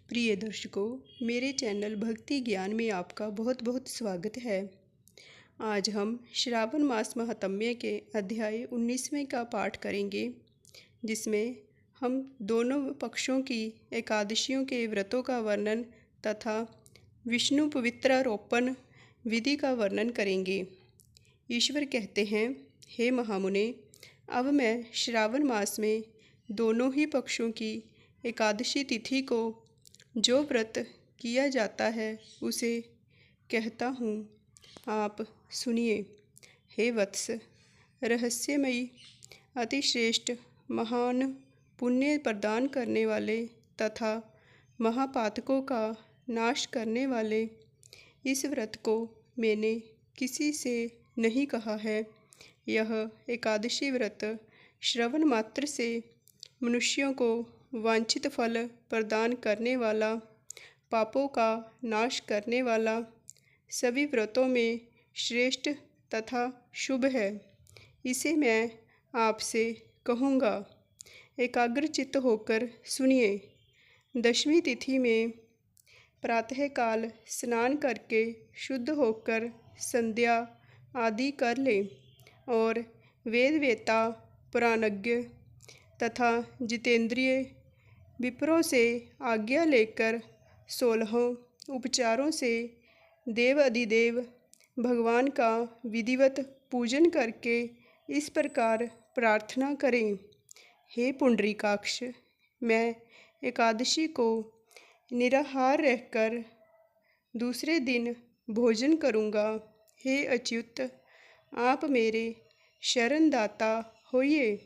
प्रिय दर्शकों, मेरे चैनल भक्ति ज्ञान में आपका बहुत बहुत स्वागत है। आज हम श्रावण मास महात्म्य के अध्याय 19वें का पाठ करेंगे, जिसमें हम दोनों पक्षों की एकादशियों के व्रतों का वर्णन तथा विष्णु पवित्रारोपण विधि का वर्णन करेंगे। ईश्वर कहते हैं, हे महामुने, अब मैं श्रावण मास में दोनों ही पक्षों की एकादशी तिथि को जो व्रत किया जाता है उसे कहता हूँ, आप सुनिए। हे वत्स, रहस्यमयी अतिश्रेष्ठ महान पुण्य प्रदान करने वाले तथा महापातकों का नाश करने वाले इस व्रत को मैंने किसी से नहीं कहा है। यह एकादशी व्रत श्रवण मात्र से मनुष्यों को वांछित फल प्रदान करने वाला, पापों का नाश करने वाला, सभी व्रतों में श्रेष्ठ तथा शुभ है। इसे मैं आपसे कहूँगा, एकाग्रचित्त होकर सुनिए। दशमी तिथि में प्रातःकाल स्नान करके शुद्ध होकर संध्या आदि कर ले और वेदवेता, पुराणज्ञ तथा जितेंद्रिय विप्रों से आज्ञा लेकर 16 उपचारों से देव अधिदेव भगवान का विधिवत पूजन करके इस प्रकार प्रार्थना करें, हे पुंडरीकाक्ष, मैं एकादशी को निराहार रहकर दूसरे दिन भोजन करूँगा। हे अच्युत, आप मेरे शरणदाता होइए।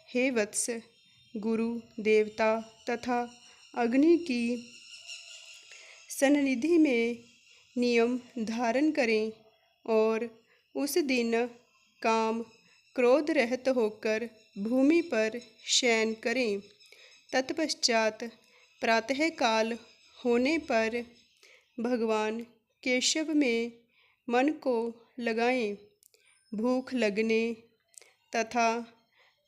हे वत्स, गुरु, देवता तथा अग्नि की सन्निधि में नियम धारण करें और उस दिन काम क्रोध रहित होकर भूमि पर शयन करें। तत्पश्चात प्रातःकाल होने पर भगवान केशव में मन को लगाएं। भूख लगने तथा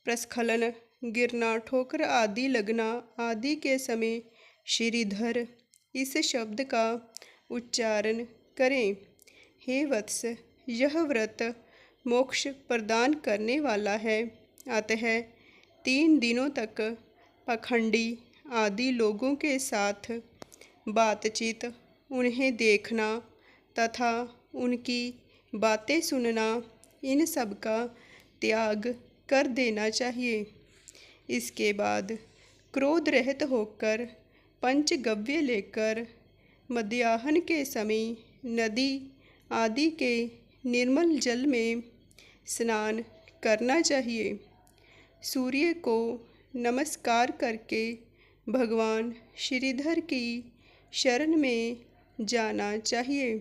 प्रस्खलन, गिरना, ठोकर आदि लगना आदि के समय श्रीधर इस शब्द का उच्चारण करें। हे वत्स, यह व्रत मोक्ष प्रदान करने वाला है। अतः 3 दिनों तक पाखंडी आदि लोगों के साथ बातचीत, उन्हें देखना तथा उनकी बातें सुनना, इन सब का त्याग कर देना चाहिए। इसके बाद क्रोध रहित होकर पंचगव्य लेकर मध्याह्न के समय नदी आदि के निर्मल जल में स्नान करना चाहिए। सूर्य को नमस्कार करके भगवान श्रीधर की शरण में जाना चाहिए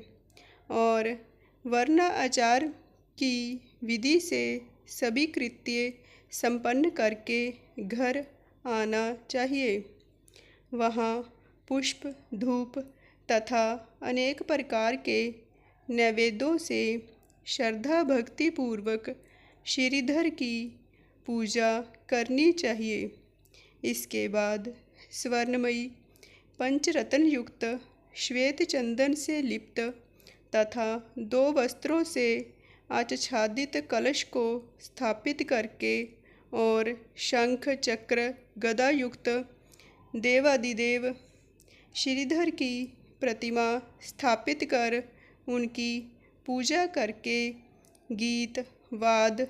और वर्ण आचार की विधि से सभी कृत्य संपन्न करके घर आना चाहिए। वहाँ पुष्प, धूप तथा अनेक प्रकार के नैवेद्यों से श्रद्धा भक्ति पूर्वक श्रीधर की पूजा करनी चाहिए। इसके बाद स्वर्णमयी पंचरत्न युक्त श्वेत चंदन से लिप्त तथा 2 वस्त्रों से आच्छादित कलश को स्थापित करके और शंख, चक्र, गदा युक्त देवादिदेव श्रीधर की प्रतिमा स्थापित कर उनकी पूजा करके गीत, वाद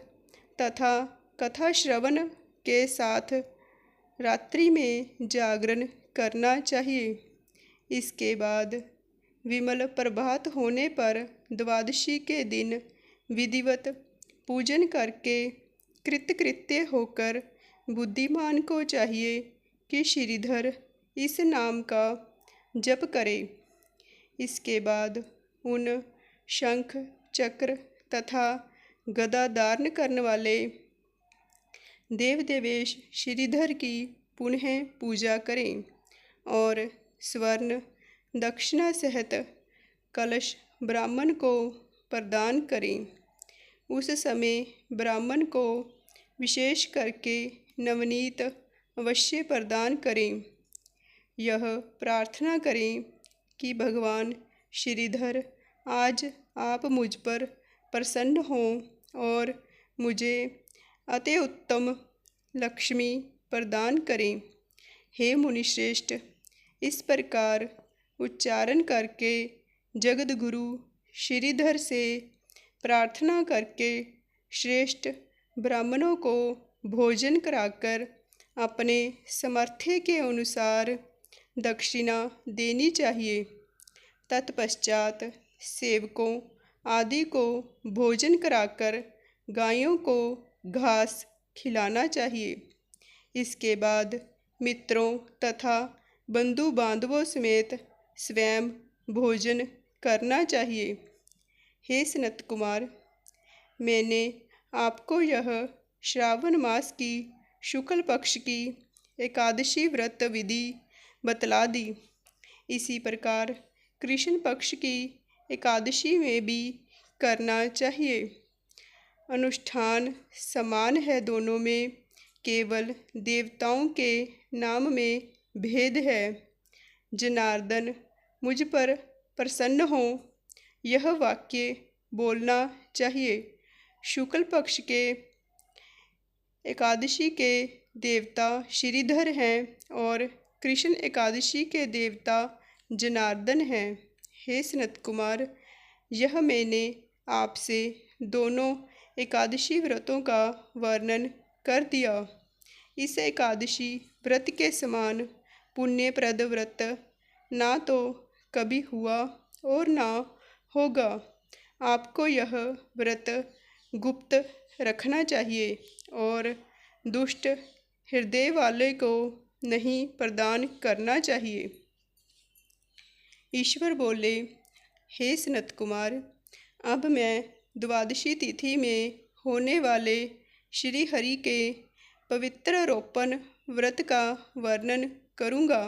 तथा कथा श्रवण के साथ रात्रि में जागरण करना चाहिए। इसके बाद विमल प्रभात होने पर द्वादशी के दिन विधिवत पूजन करके कृतकृत्य होकर बुद्धिमान को चाहिए कि श्रीधर इस नाम का जप करे। इसके बाद उन शंख, चक्र तथा गदा धारण करने वाले देव देवेश श्रीधर की पुनः पूजा करें और स्वर्ण दक्षिणा सहित कलश ब्राह्मण को प्रदान करें। उस समय ब्राह्मण को विशेष करके नवनीत अवश्य प्रदान करें। यह प्रार्थना करें कि भगवान श्रीधर आज आप मुझ पर प्रसन्न हों और मुझे अति उत्तम लक्ष्मी प्रदान करें। हे मुनिश्रेष्ठ, इस प्रकार उच्चारण करके जगद्गुरु श्रीधर से प्रार्थना करके श्रेष्ठ ब्राह्मणों को भोजन कराकर अपने सामर्थ्य के अनुसार दक्षिणा देनी चाहिए। तत्पश्चात सेवकों आदि को भोजन कराकर गायों को घास खिलाना चाहिए। इसके बाद मित्रों तथा बंधु बांधवों समेत स्वयं भोजन करना चाहिए। हे सनत कुमार, मैंने आपको यह श्रावण मास की शुक्ल पक्ष की एकादशी व्रत विधि बतला दी। इसी प्रकार कृष्ण पक्ष की एकादशी में भी करना चाहिए। अनुष्ठान समान है दोनों में, केवल देवताओं के नाम में भेद है। जनार्दन मुझ पर प्रसन्न हो, यह वाक्य बोलना चाहिए। शुक्ल पक्ष के एकादशी के देवता श्रीधर हैं और कृष्ण एकादशी के देवता जनार्दन हैं। हे सनत कुमार, यह मैंने आपसे दोनों एकादशी व्रतों का वर्णन कर दिया। इस एकादशी व्रत के समान पुण्यप्रद व्रत ना तो कभी हुआ और ना होगा। आपको यह व्रत गुप्त रखना चाहिए और दुष्ट हृदय वाले को नहीं प्रदान करना चाहिए। ईश्वर बोले, हे सनत कुमार, अब मैं द्वादशी तिथि में होने वाले श्री हरि के पवित्र रोपण व्रत का वर्णन करूँगा।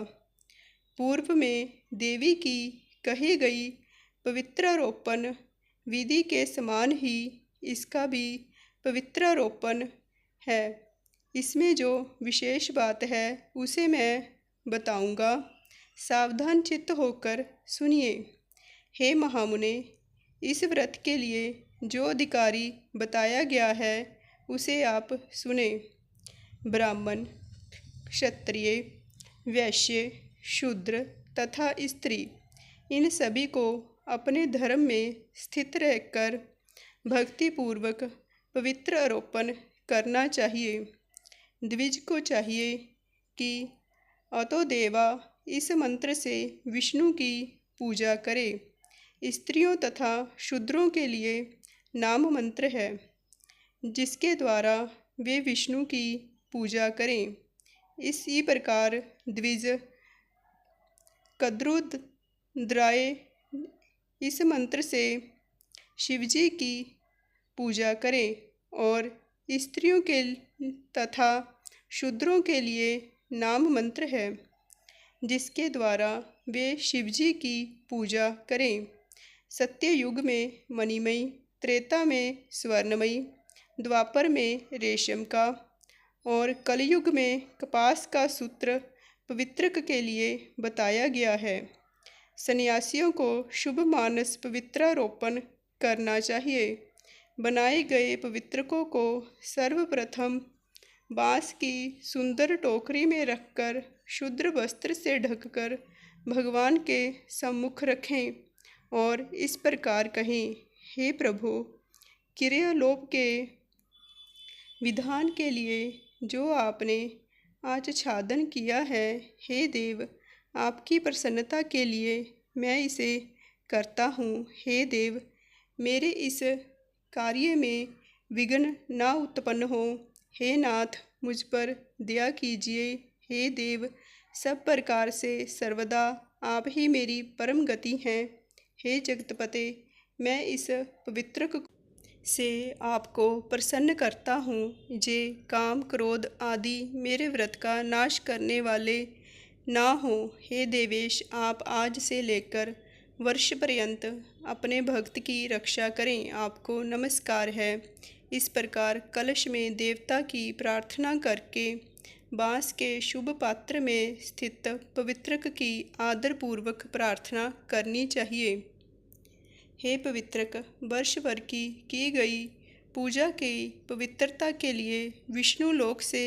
पूर्व में देवी की कही गई पवित्र रोपण विधि के समान ही इसका भी पवित्र रोपण है। इसमें जो विशेष बात है उसे मैं बताऊँगा। सावधान चित्त होकर सुनिए। हे महामुने, इस व्रत के लिए जो अधिकारी बताया गया है उसे आप सुने। ब्राह्मण, क्षत्रिय, वैश्य, शूद्र तथा स्त्री, इन सभी को अपने धर्म में स्थित रहकर भक्तिपूर्वक पवित्र आरोपण करना चाहिए। द्विज को चाहिए कि अतो देवा इस मंत्र से विष्णु की पूजा करे। स्त्रियों तथा शूद्रों के लिए नाम मंत्र है जिसके द्वारा वे विष्णु की पूजा करें। इसी प्रकार द्विज कद्रुद्राय इस मंत्र से शिवजी की पूजा करें और स्त्रियों के तथा शूद्रों के लिए नाम मंत्र है जिसके द्वारा वे शिवजी की पूजा करें। सत्य युग में मणिमयी, त्रेता में स्वर्णमयी, द्वापर में रेशम का और कलयुग में कपास का सूत्र पवित्रक के लिए बताया गया है। सन्यासियों को शुभ मानस पवित्रारोपण करना चाहिए। बनाए गए पवित्रकों को सर्वप्रथम बाँस की सुंदर टोकरी में रखकर शुद्र वस्त्र से ढककर भगवान के सम्मुख रखें और इस प्रकार कहें, हे प्रभु, क्रियालोप के विधान के लिए जो आपने आच्छादन किया है, हे देव, आपकी प्रसन्नता के लिए मैं इसे करता हूँ। हे देव, मेरे इस कार्य में विघ्न ना उत्पन्न हो। हे नाथ, मुझ पर दया कीजिए। हे देव, सब प्रकार से सर्वदा आप ही मेरी परम गति हैं। हे जगतपते, मैं इस पवित्रक से आपको प्रसन्न करता हूँ जे काम क्रोध आदि मेरे व्रत का नाश करने वाले ना हो। हे देवेश, आप आज से लेकर वर्ष पर्यंत अपने भक्त की रक्षा करें। आपको नमस्कार है। इस प्रकार कलश में देवता की प्रार्थना करके बांस के शुभ पात्र में स्थित पवित्रक की आदरपूर्वक प्रार्थना करनी चाहिए। हे पवित्रक, वर्ष भर की गई पूजा की पवित्रता के लिए विष्णु लोक से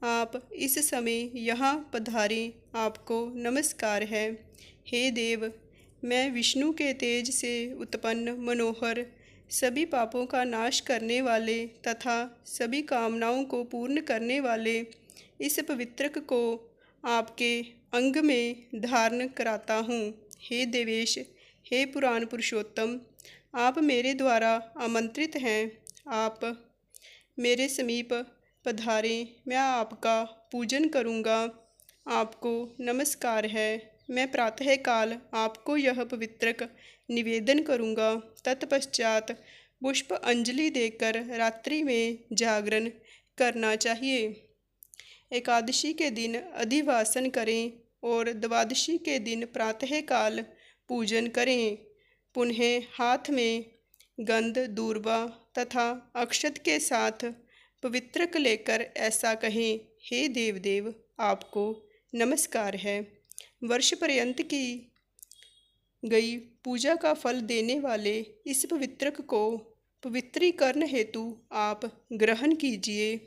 आप इस समय यहाँ पधारें, आपको नमस्कार है। हे देव, मैं विष्णु के तेज से उत्पन्न मनोहर, सभी पापों का नाश करने वाले तथा सभी कामनाओं को पूर्ण करने वाले इस पवित्रक को आपके अंग में धारण कराता हूँ। हे देवेश, हे पुराण पुरुषोत्तम, आप मेरे द्वारा आमंत्रित हैं। आप मेरे समीप पधारें, मैं आपका पूजन करूँगा। आपको नमस्कार है। मैं प्रातःकाल आपको यह पवित्रक निवेदन करूँगा। तत्पश्चात पुष्प अंजलि देकर रात्रि में जागरण करना चाहिए। एकादशी के दिन अधिवासन करें और द्वादशी के दिन प्रातःकाल पूजन करें। पुनः हाथ में गंध, दूर्वा तथा अक्षत के साथ पवित्रक लेकर ऐसा कहें, हे देवदेव, आपको नमस्कार है। वर्ष पर्यंत की गई पूजा का फल देने वाले इस पवित्रक को पवित्रीकरण हेतु आप ग्रहण कीजिए।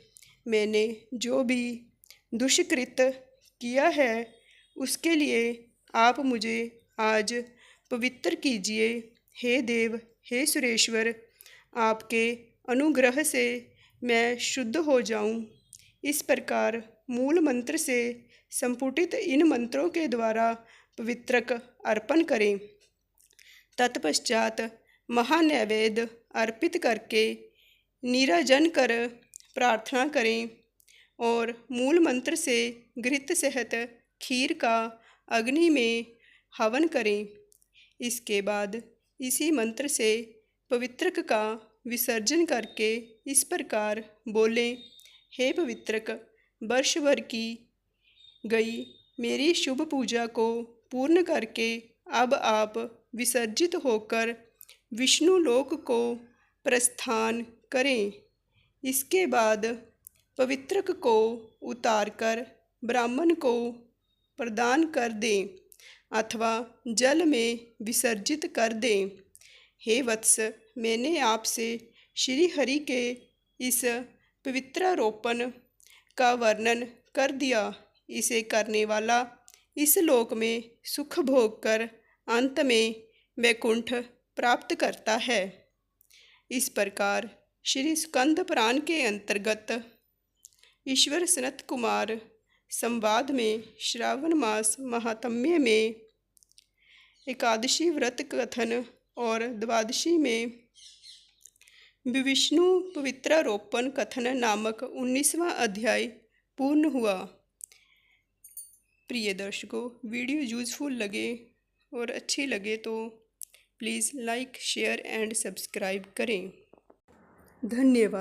मैंने जो भी दुष्कृत किया है उसके लिए आप मुझे आज पवित्र कीजिए। हे देव, हे सुरेश्वर, आपके अनुग्रह से मैं शुद्ध हो जाऊं। इस प्रकार मूल मंत्र से संपुटित इन मंत्रों के द्वारा पवित्रक अर्पण करें। तत्पश्चात महानैवेद्य अर्पित करके नीराजन कर प्रार्थना करें और मूल मंत्र से घृत सहित खीर का अग्नि में हवन करें। इसके बाद इसी मंत्र से पवित्रक का विसर्जन करके इस प्रकार बोलें, हे पवित्रक, वर्ष भर की गई मेरी शुभ पूजा को पूर्ण करके अब आप विसर्जित होकर विष्णु लोक को प्रस्थान करें। इसके बाद पवित्रक को उतारकर ब्राह्मण को प्रदान कर दें अथवा जल में विसर्जित कर दें। हे वत्स, मैंने आपसे श्री हरि के इस पवित्रारोपण का वर्णन कर दिया। इसे करने वाला इस लोक में सुख भोग कर अंत में वैकुंठ प्राप्त करता है। इस प्रकार श्री स्कंद पुराण के अंतर्गत ईश्वर सनत कुमार संवाद में श्रावण मास महात्म्य में एकादशी व्रत कथन और द्वादशी में विष्णु पवित्रारोपण कथन नामक 19वां अध्याय पूर्ण हुआ। प्रिय दर्शकों, वीडियो यूजफुल लगे और अच्छी लगे तो please like, share and subscribe करें। धन्यवाद।